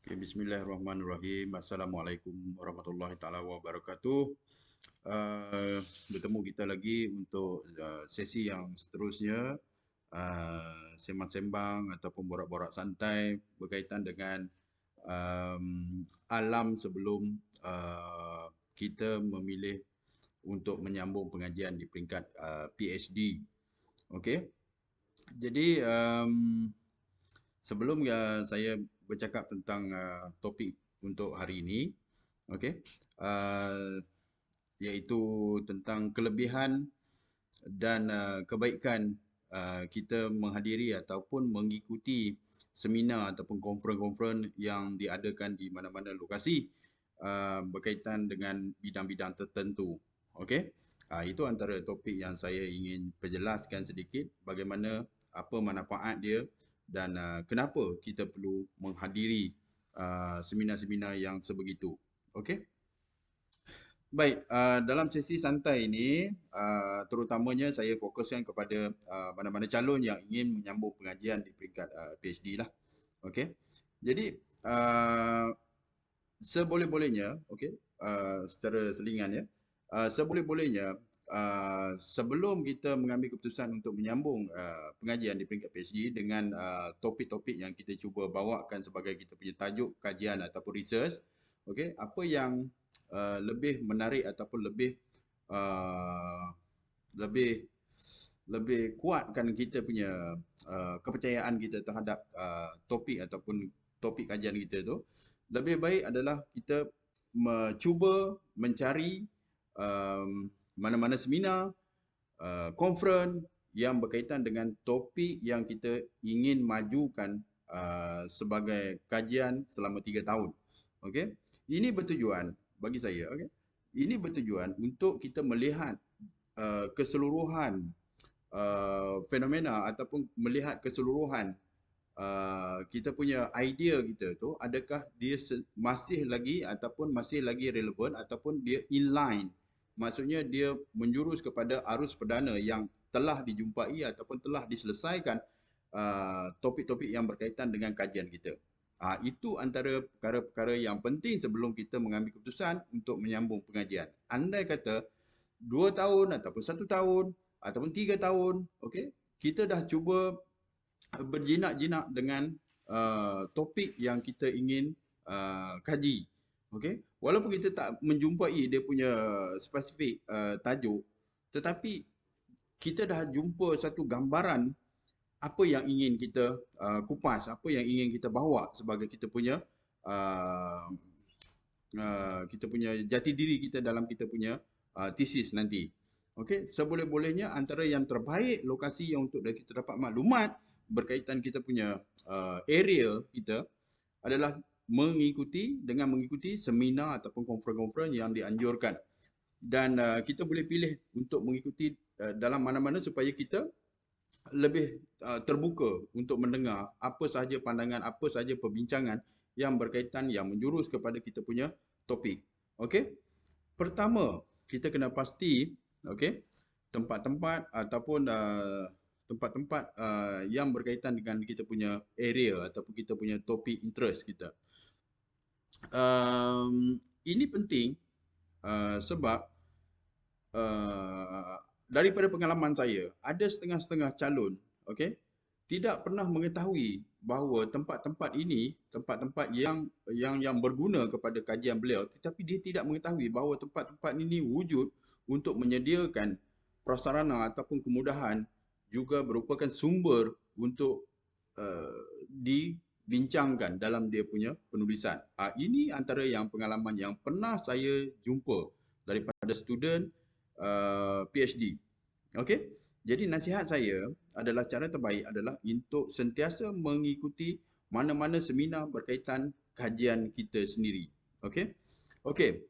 Okay, Bismillahirrahmanirrahim. Assalamualaikum warahmatullahi taala wabarakatuh. Bertemu kita lagi untuk sesi yang seterusnya, sembang-sembang ataupun borak-borak santai berkaitan dengan alam sebelum kita memilih untuk menyambung pengajian di peringkat PhD. Okey. Jadi sebelum saya bercakap tentang topik untuk hari ini, okey, uh, iaitu tentang kelebihan dan kebaikan kita menghadiri ataupun mengikuti seminar ataupun konferens-konferens yang diadakan di mana-mana lokasi berkaitan dengan bidang-bidang tertentu. Okey. Itu antara topik yang saya ingin perjelaskan sedikit bagaimana apa manfaat dia dan kenapa kita perlu menghadiri seminar-seminar yang sebegitu. Okey. Baik, dalam sesi santai ini, terutamanya saya fokuskan kepada mana-mana calon yang ingin menyambung pengajian di peringkat PhD lah. Okey. Jadi, seboleh-bolehnya, okey, secara selingan ya, seboleh-bolehnya sebelum kita mengambil keputusan untuk menyambung pengajian di peringkat PhD dengan topik-topik yang kita cuba bawakan sebagai kita punya tajuk kajian ataupun research, okey, apa yang lebih menarik ataupun uh, lebih lebih kuatkan kita punya kepercayaan kita terhadap topik ataupun topik kajian kita tu, lebih baik adalah kita cuba mencari mana-mana seminar, conference yang berkaitan dengan topik yang kita ingin majukan sebagai kajian selama 3 tahun. Okey. Ini bertujuan bagi saya, okey. Ini bertujuan untuk kita melihat keseluruhan fenomena ataupun melihat keseluruhan kita punya idea kita tu, adakah dia masih lagi ataupun masih lagi relevan ataupun dia inline. Maksudnya dia menjurus kepada arus perdana yang telah dijumpai ataupun telah diselesaikan topik-topik yang berkaitan dengan kajian kita. Itu antara perkara-perkara yang penting sebelum kita mengambil keputusan untuk menyambung pengajian. Andai kata 2 tahun ataupun 1 tahun ataupun 3 tahun, okey, kita dah cuba berjinak-jinak dengan topik yang kita ingin kaji. Okey, walaupun kita tak menjumpai dia punya spesifik tajuk, tetapi kita dah jumpa satu gambaran apa yang ingin kita kupas, apa yang ingin kita bawa sebagai uh, kita punya jati diri kita dalam kita punya thesis nanti. Okey, seboleh-bolehnya antara yang terbaik lokasi yang untuk kita dapat maklumat berkaitan kita punya area kita adalah mengikuti seminar ataupun konferens-konferens yang dianjurkan. Dan kita boleh pilih untuk mengikuti dalam mana-mana supaya kita lebih terbuka untuk mendengar apa sahaja pandangan, apa sahaja perbincangan yang berkaitan yang menjurus kepada kita punya topik. Okey. Pertama, kita kena pasti, okey, tempat-tempat ataupun tempat-tempat yang berkaitan dengan kita punya area ataupun kita punya topik interest kita. Ini penting sebab daripada pengalaman saya, ada setengah-setengah calon, okey, tidak pernah mengetahui bahawa tempat-tempat ini, tempat-tempat yang berguna kepada kajian beliau, tetapi dia tidak mengetahui bahawa tempat-tempat ini wujud untuk menyediakan prasarana ataupun kemudahan juga merupakan sumber untuk dibincangkan dalam dia punya penulisan. Ini antara yang pengalaman yang pernah saya jumpa daripada student PhD. Okey. Jadi nasihat saya adalah cara terbaik adalah untuk sentiasa mengikuti mana-mana seminar berkaitan kajian kita sendiri. Okey. Okey.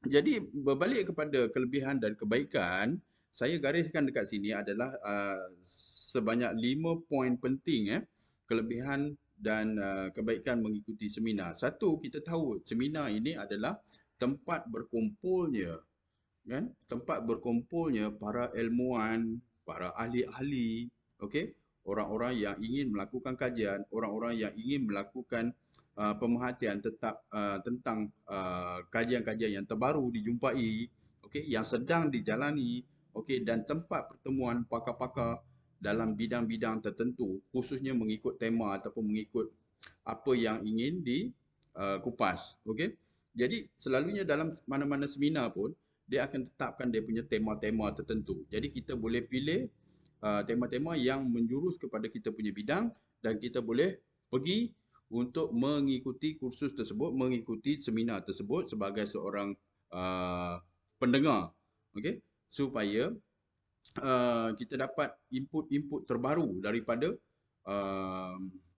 Jadi berbalik kepada kelebihan dan kebaikan, saya gariskan dekat sini adalah sebanyak 5 poin penting kelebihan dan kebaikan mengikuti seminar. Satu, kita tahu seminar ini adalah tempat berkumpulnya, tempat berkumpulnya para ilmuwan, para ahli-ahli, okey, orang-orang yang ingin melakukan kajian, orang-orang yang ingin melakukan pemerhatian tentang kajian-kajian yang terbaru dijumpai, okey, yang sedang dijalani, okey, dan tempat pertemuan pakar-pakar dalam bidang-bidang tertentu, khususnya mengikut tema ataupun mengikut apa yang ingin dikupas, okey. Jadi selalunya dalam mana-mana seminar pun dia akan tetapkan dia punya tema-tema tertentu. Jadi kita boleh pilih tema-tema yang menjurus kepada kita punya bidang dan kita boleh pergi untuk mengikuti kursus tersebut, mengikuti seminar tersebut sebagai seorang pendengar, okey, supaya kita dapat input-input terbaru daripada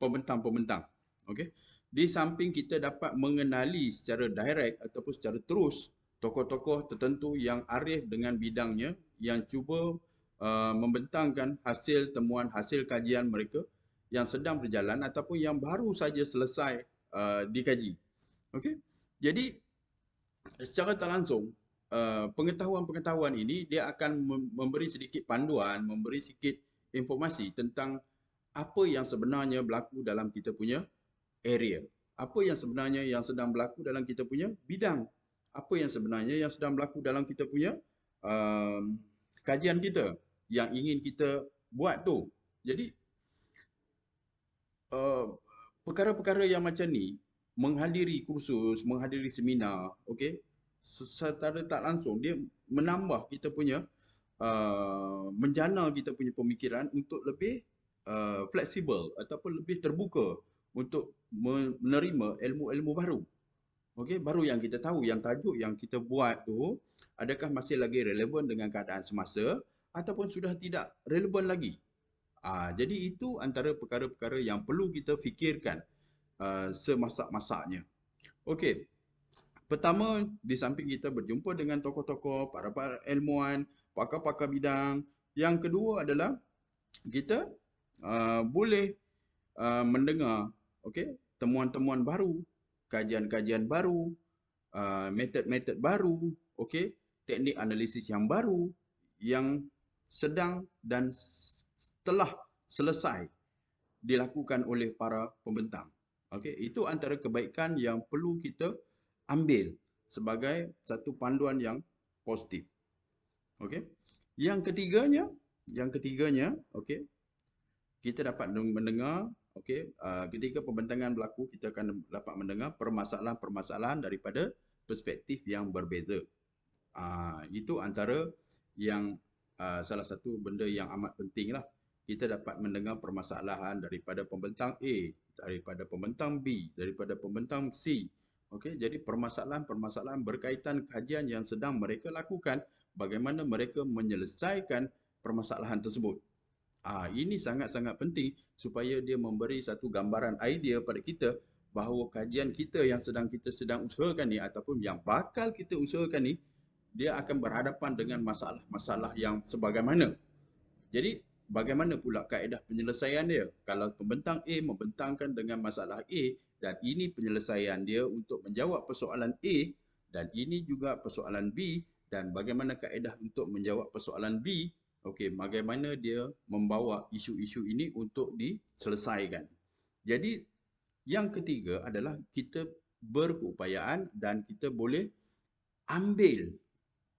pembentang-pembentang. Okey. Di samping kita dapat mengenali secara direct ataupun secara terus tokoh-tokoh tertentu yang arif dengan bidangnya yang cuba membentangkan hasil temuan, hasil kajian mereka yang sedang berjalan ataupun yang baru saja selesai dikaji. Okey. Jadi secara tak langsung pengetahuan-pengetahuan ini dia akan memberi sedikit panduan, memberi sedikit informasi tentang apa yang sebenarnya berlaku dalam kita punya area. Apa yang sebenarnya yang sedang berlaku dalam kita punya bidang. Apa yang sebenarnya yang sedang berlaku dalam kita punya kajian kita yang ingin kita buat tu. Jadi perkara-perkara yang macam ni, menghadiri kursus, menghadiri seminar, okey, secara tak langsung dia menambah kita punya menjana kita punya pemikiran untuk lebih fleksibel ataupun lebih terbuka untuk menerima ilmu-ilmu baru. Okey, baru yang kita tahu yang tajuk yang kita buat tu adakah masih lagi relevan dengan keadaan semasa ataupun sudah tidak relevan lagi. Jadi itu antara perkara-perkara yang perlu kita fikirkan semasak-masaknya. Okey, pertama di samping kita berjumpa dengan tokoh-tokoh, para ilmuwan, pakar-pakar bidang. Yang kedua adalah kita boleh mendengar, okey, temuan-temuan baru, kajian-kajian baru, metod-metod baru, okey, teknik analisis yang baru yang sedang dan telah selesai dilakukan oleh para pembentang. Okey, itu antara kebaikan yang perlu kita ambil sebagai satu panduan yang positif. Okey. Yang ketiganya, okey, kita dapat mendengar, okey, ketika pembentangan berlaku kita akan dapat mendengar permasalahan-permasalahan daripada perspektif yang berbeza. Itu antara yang salah satu benda yang amat penting lah. Kita dapat mendengar permasalahan daripada pembentang A, daripada pembentang B, daripada pembentang C. Okey, jadi permasalahan-permasalahan berkaitan kajian yang sedang mereka lakukan, bagaimana mereka menyelesaikan permasalahan tersebut. Ini sangat-sangat penting supaya dia memberi satu gambaran idea pada kita bahawa kajian kita yang kita sedang usahakan ni ataupun yang bakal kita usahakan ni, dia akan berhadapan dengan masalah-masalah yang sebagaimana. Jadi bagaimana pula kaedah penyelesaian dia? Kalau pembentang A membentangkan dengan masalah A dan ini penyelesaian dia untuk menjawab persoalan A dan ini juga persoalan B dan bagaimana kaedah untuk menjawab persoalan B, okey, bagaimana dia membawa isu-isu ini untuk diselesaikan. Jadi yang ketiga adalah kita berkeupayaan dan kita boleh ambil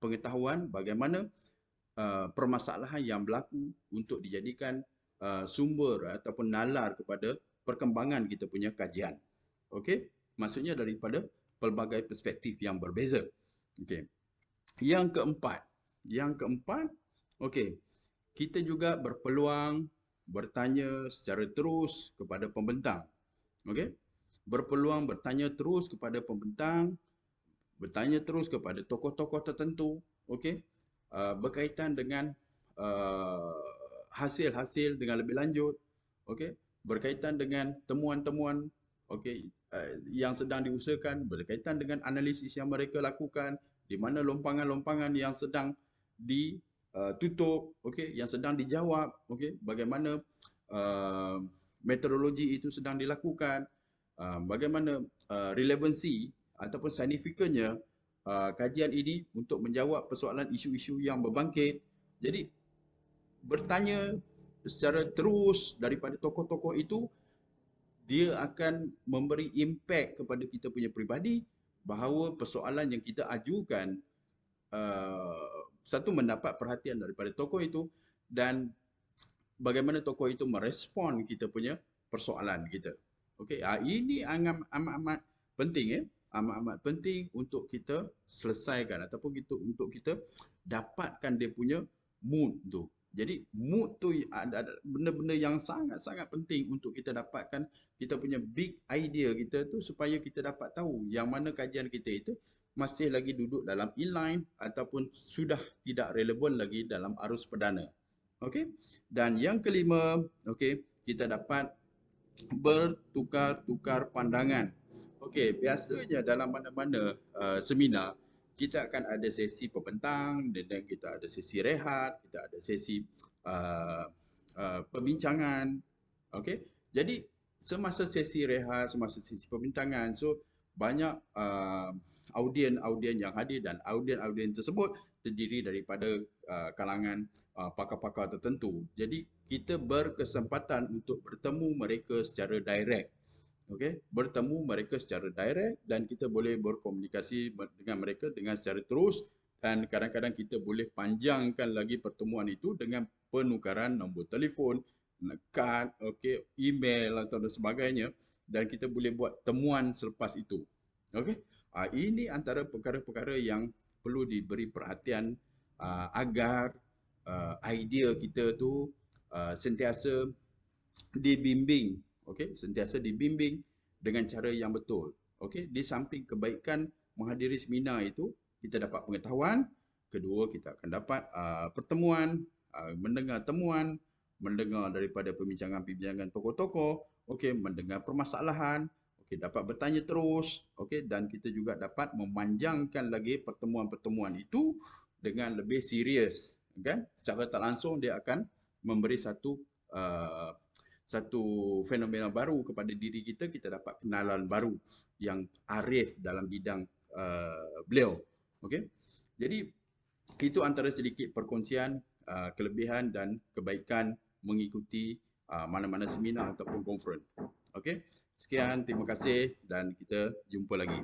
pengetahuan bagaimana permasalahan yang berlaku untuk dijadikan sumber ataupun nalar kepada perkembangan kita punya kajian. Okey, maksudnya daripada pelbagai perspektif yang berbeza. Okey. Yang keempat, okey, kita juga berpeluang bertanya secara terus kepada pembentang. Okey. Berpeluang bertanya terus kepada pembentang, bertanya terus kepada tokoh-tokoh tertentu, okey, berkaitan dengan hasil-hasil dengan lebih lanjut, okey, berkaitan dengan temuan-temuan, okey, yang sedang diusahakan, berkaitan dengan analisis yang mereka lakukan, di mana lompangan-lompangan yang sedang ditutup, okey, yang sedang dijawab, okey, bagaimana metodologi itu sedang dilakukan, bagaimana relevansi ataupun signifikannya kajian ini untuk menjawab persoalan isu-isu yang berbangkit. Jadi bertanya secara terus daripada tokoh-tokoh itu, dia akan memberi impact kepada kita punya peribadi, bahawa persoalan yang kita ajukan satu mendapat perhatian daripada tokoh itu, dan bagaimana tokoh itu merespon kita punya persoalan kita. Okey, ini amat-amat penting ya. Amat-amat penting untuk kita selesaikan ataupun untuk kita dapatkan dia punya mood tu. Jadi mood tu ada benda-benda yang sangat-sangat penting untuk kita dapatkan kita punya big idea kita tu, supaya kita dapat tahu yang mana kajian kita itu masih lagi duduk dalam inline ataupun sudah tidak relevan lagi dalam arus perdana. Okey. Dan yang kelima, okey, kita dapat bertukar-tukar pandangan. Okey, biasanya dalam mana-mana seminar, kita akan ada sesi pembentang, dan kita ada sesi rehat, kita ada sesi uh, perbincangan. Okey. Jadi semasa sesi rehat, semasa sesi perbincangan, so banyak audien-audien yang hadir, dan audien-audien tersebut terdiri daripada kalangan pakar-pakar tertentu. Jadi kita berkesempatan untuk bertemu mereka secara direct. Okey, bertemu mereka secara direct, dan kita boleh berkomunikasi dengan mereka dengan secara terus, dan kadang-kadang kita boleh panjangkan lagi pertemuan itu dengan penukaran nombor telefon, kad, okey, email atau dan sebagainya, dan kita boleh buat temuan selepas itu. Okey. Ini antara perkara-perkara yang perlu diberi perhatian agar idea kita tu sentiasa dibimbing, okey, sentiasa dibimbing dengan cara yang betul. Okey, di samping kebaikan menghadiri seminar itu, kita dapat pengetahuan, kedua kita akan dapat pertemuan, mendengar temuan, mendengar daripada perbincangan-perbincangan tokoh-tokoh, okey, mendengar permasalahan, okey, dapat bertanya terus, okey, dan kita juga dapat memanjangkan lagi pertemuan-pertemuan itu dengan lebih serius, kan? Secara tak langsung dia akan memberi uh, satu fenomena baru kepada diri kita. Kita dapat kenalan baru yang arif dalam bidang beliau. Okey. Jadi itu antara sedikit perkongsian kelebihan dan kebaikan mengikuti mana-mana seminar ataupun conference. Okey. Sekian, terima kasih, dan kita jumpa lagi.